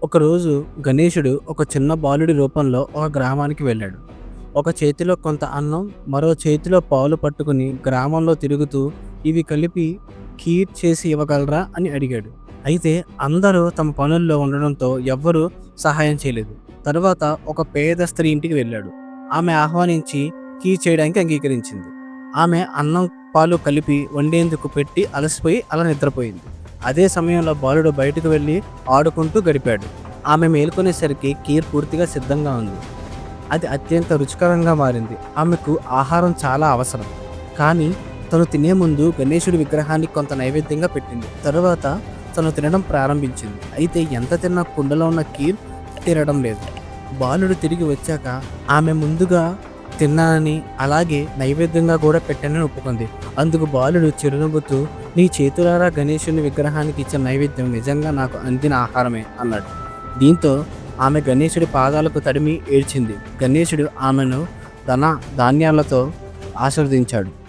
ఒకరోజు గణేశుడు ఒక చిన్న బాలుడి రూపంలో ఒక గ్రామానికి వెళ్ళాడు. ఒక చేతిలో కొంత అన్నం, మరో చేతిలో పాలు పట్టుకుని గ్రామంలో తిరుగుతూ ఇవి కలిపి ఖీర్ చేసి ఇవ్వగలరా అని అడిగాడు. అయితే అందరూ తమ పనుల్లో ఉండడంతో ఎవ్వరూ సహాయం చేయలేదు. తరువాత ఒక పేద స్త్రీ ఇంటికి వెళ్ళాడు. ఆమె ఆహ్వానించి ఖీర్ చేయడానికి అంగీకరించింది. ఆమె అన్నం పాలు కలిపి వండేందుకు పెట్టి అలసిపోయి అలా నిద్రపోయింది. అదే సమయంలో బాలుడు బయటకు వెళ్ళి ఆడుకుంటూ గడిపాడు. ఆమె మేల్కొనేసరికి ఖీర్ పూర్తిగా సిద్ధంగా ఉంది. అది అత్యంత రుచికరంగా మారింది. ఆమెకు ఆహారం చాలా అవసరం. కానీ తను తినే ముందు గణేశుడి విగ్రహానికి కొంత నైవేద్యంగా పెట్టింది. తరువాత తను తినడం ప్రారంభించింది. అయితే ఎంత తిన్నా కుండలో ఉన్న ఖీర్ తినడం లేదు. బాలుడు తిరిగి వచ్చాక ఆమె ముందుగా తిన్నానని, అలాగే నైవేద్యంగా కూడా పెట్టానని ఒప్పుకుంది. అందుకు బాలుడు చిరునవ్వుతూ, నీ చేతులారా గణేశుని విగ్రహానికి ఇచ్చిన నైవేద్యం నిజంగా నాకు అందిన ఆహారమే అన్నాడు. దీంతో ఆమె గణేశుడి పాదాలకు తడిమి ఏడ్చింది. గణేశుడు ఆమెను ధాన్యాలతో ఆశీర్వదించాడు.